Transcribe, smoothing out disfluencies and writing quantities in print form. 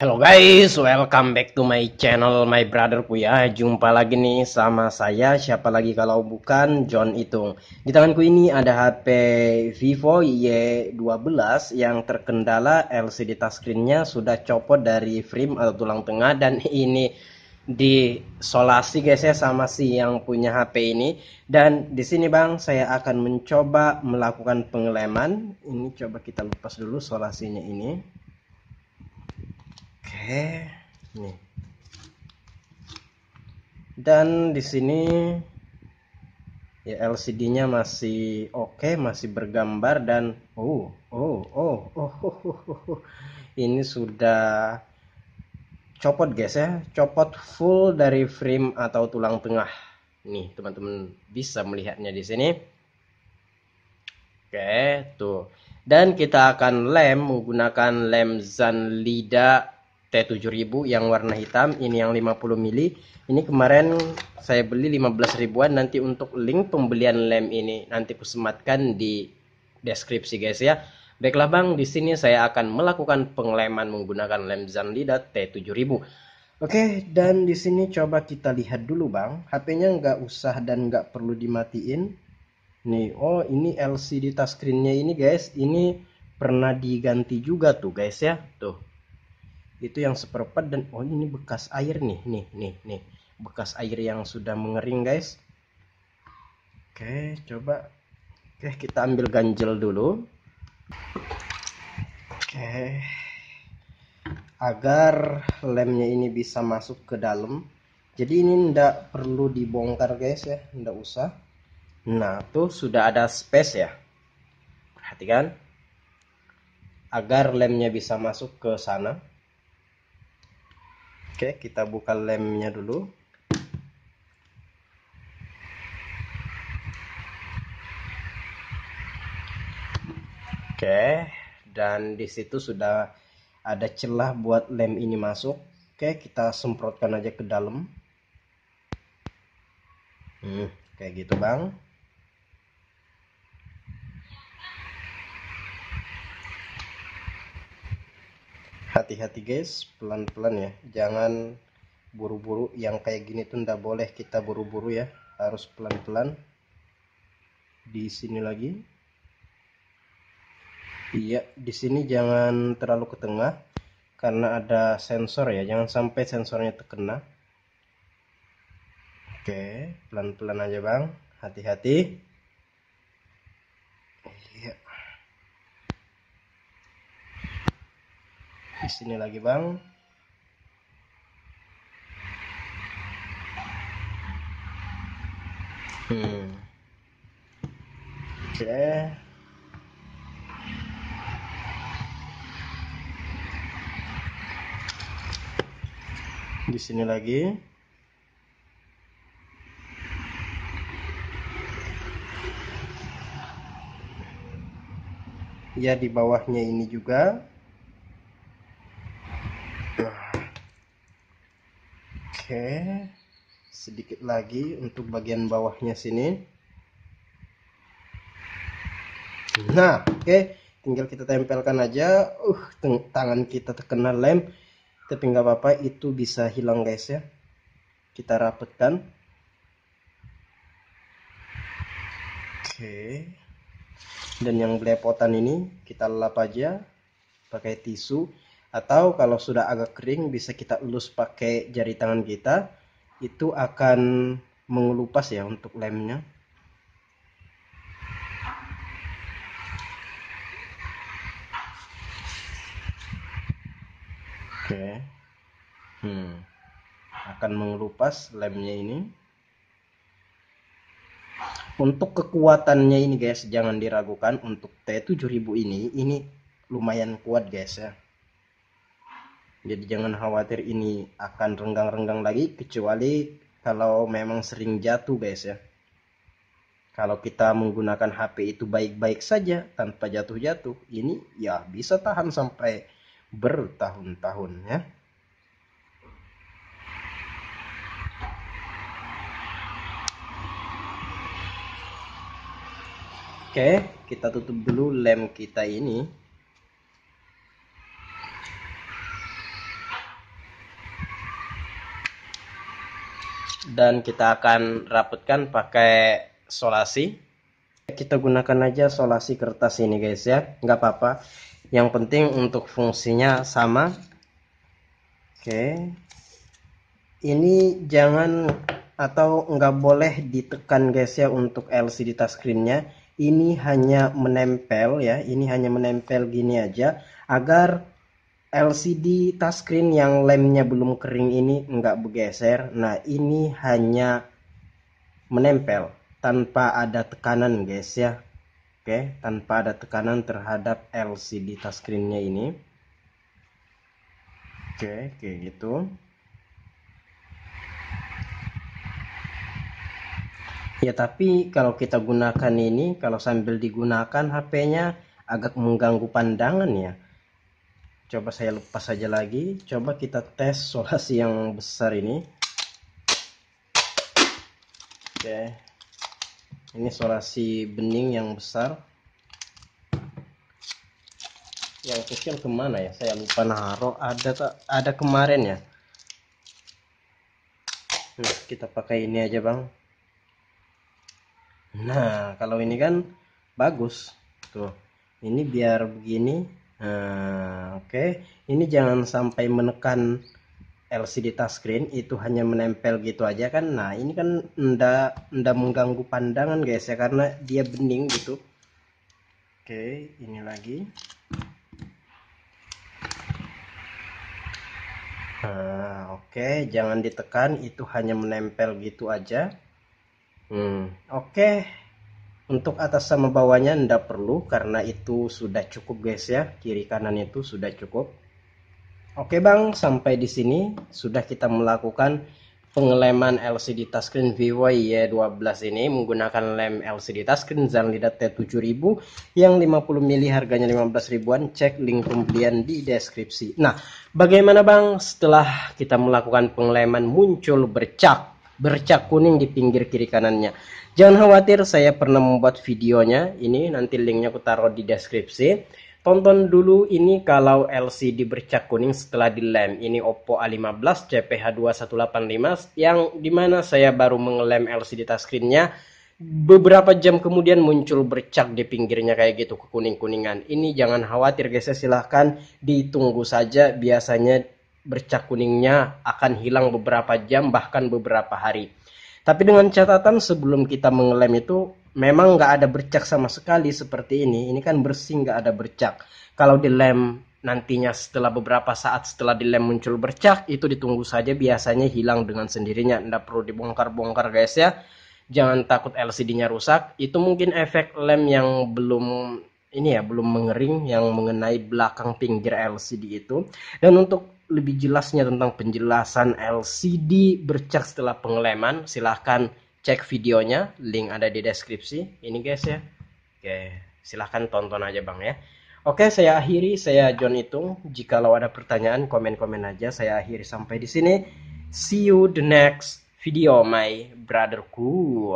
Hello guys, welcome back to my channel, my brotherku ya. Jumpa lagi nih sama saya, siapa lagi kalau bukan John Itung. Di tanganku ini ada HP Vivo Y12 yang terkendala LCD touchscreen-nya sudah copot dari frame atau tulang tengah, dan ini disolasi guys ya sama si yang punya HP ini. Dan di sini Bang, saya akan mencoba melakukan pengeleman. Ini coba kita lepas dulu solasinya ini. Oke, nih. Dan di sini ya LCD-nya masih oke, masih bergambar dan ini sudah copot guys ya, copot full dari frame atau tulang tengah. Nih, teman-teman bisa melihatnya di sini. Oke, tuh. Dan kita akan lem menggunakan lem Zanlida T7000 yang warna hitam. Ini yang 50 mili. Ini kemarin saya beli 15 ribuan. Nanti untuk link pembelian lem ini nanti aku sematkan di deskripsi guys ya. Baiklah Bang, di sini saya akan melakukan pengeleman menggunakan lem Zanlida T7000. Oke, dan di sini coba kita lihat dulu Bang. HP-nya nggak usah dan nggak perlu dimatiin. Nih, oh ini LCD touchscreen-nya ini guys, ini pernah diganti juga tuh guys ya, tuh. Itu yang seperempat dan oh ini bekas air nih, nih, bekas air yang sudah mengering guys. Oke, coba, oke kita ambil ganjel dulu. Oke, agar lemnya ini bisa masuk ke dalam. Jadi ini ndak perlu dibongkar guys ya, ndak usah. Nah, tuh sudah ada space ya. Perhatikan. Agar lemnya bisa masuk ke sana. Oke, kita buka lemnya dulu. Oke, dan di situ sudah ada celah buat lem ini masuk. Oke, kita semprotkan aja ke dalam. Kayak gitu, Bang. Hati-hati guys, pelan-pelan ya, jangan buru-buru. Yang kayak gini tuh ndak boleh kita buru-buru ya, harus pelan-pelan. Di sini lagi, iya di sini jangan terlalu ke tengah karena ada sensor ya, jangan sampai sensornya terkena. Oke, pelan-pelan aja Bang, hati-hati. Iya. Di sini lagi Bang. Oke. Di sini lagi. Ya di bawahnya ini juga. Oke, sedikit lagi untuk bagian bawahnya sini. Nah, oke, tinggal kita tempelkan aja. Tangan kita terkena lem, tapi nggak apa-apa, itu bisa hilang guys ya. Kita rapetkan. Oke, dan yang belepotan ini kita lap aja pakai tisu. Atau kalau sudah agak kering bisa kita elus pakai jari tangan kita. Itu akan mengelupas ya untuk lemnya. Oke. Akan mengelupas lemnya ini. Untuk kekuatannya ini guys, jangan diragukan. Untuk T7000 ini lumayan kuat guys ya. Jadi jangan khawatir ini akan renggang-renggang lagi, kecuali kalau memang sering jatuh guys ya. Kalau kita menggunakan HP itu baik-baik saja tanpa jatuh-jatuh, ini ya bisa tahan sampai bertahun-tahun ya. Oke, kita tutup dulu lem kita ini. dan kita akan rapatkan pakai solasi. Kita gunakan aja solasi kertas ini guys ya, nggak apa-apa, yang penting untuk fungsinya sama. Oke, ini jangan atau nggak boleh ditekan guys ya untuk LCD touchscreen-nya. Ini hanya menempel ya, ini hanya menempel gini aja agar LCD touchscreen yang lemnya belum kering ini nggak bergeser. Nah, ini hanya menempel tanpa ada tekanan guys ya. Oke, tanpa ada tekanan terhadap LCD touchscreen-nya ini. Oke, kayak gitu. Ya, tapi kalau kita gunakan ini, kalau sambil digunakan HP-nya agak mengganggu pandangan ya. Coba saya lepas saja lagi. Coba kita tes solasi yang besar ini. Oke. Ini solasi bening yang besar. Yang kecil kemana ya? Saya lupa naruh. Ada kemarin ya. Nah, kita pakai ini aja bang. Nah, kalau ini kan bagus tuh, ini biar begini. Nah, oke, ini jangan sampai menekan LCD touchscreen, itu hanya menempel gitu aja kan. Nah, ini kan ndak mengganggu pandangan guys ya, karena dia bening gitu. Oke, ini lagi. Nah, oke, jangan ditekan, itu hanya menempel gitu aja. Oke. Untuk atas sama bawahnya ndak perlu karena itu sudah cukup guys ya. Kiri kanan itu sudah cukup. Oke bang, sampai di sini sudah kita melakukan pengeleman LCD touchscreen Vivo Y12 ini menggunakan lem LCD touchscreen Zanlida T7000 yang 50 mili harganya 15 ribuan. Cek link pembelian di deskripsi. Nah, bagaimana bang setelah kita melakukan pengeleman muncul bercak kuning di pinggir kiri kanannya? Jangan khawatir, saya pernah membuat videonya. Ini nanti linknya aku taruh di deskripsi. Tonton dulu ini kalau LCD bercak kuning setelah dilem. Ini Oppo A15 CPH2185 yang dimana saya baru mengelem LCD touchscreen-nya. Beberapa jam kemudian muncul bercak di pinggirnya kayak gitu, kekuning-kuningan. Ini jangan khawatir guys, silahkan ditunggu saja. Biasanya bercak kuningnya akan hilang beberapa jam bahkan beberapa hari. Tapi dengan catatan sebelum kita mengelem itu memang nggak ada bercak sama sekali seperti ini. Ini kan bersih, nggak ada bercak. Kalau dilem nantinya setelah beberapa saat setelah dilem muncul bercak, itu ditunggu saja, biasanya hilang dengan sendirinya. Nggak perlu dibongkar-bongkar guys ya. Jangan takut LCD-nya rusak. Itu mungkin efek lem yang belum mengering yang mengenai belakang pinggir LCD itu. Dan untuk lebih jelasnya tentang penjelasan LCD bercak setelah pengeleman, silahkan cek videonya, link ada di deskripsi ini guys ya. Oke, silahkan tonton aja bang ya. Oke, saya akhiri, saya John Itung. Jikalau ada pertanyaan, komen-komen aja. Saya akhiri sampai di sini. See you the next video my brotherku.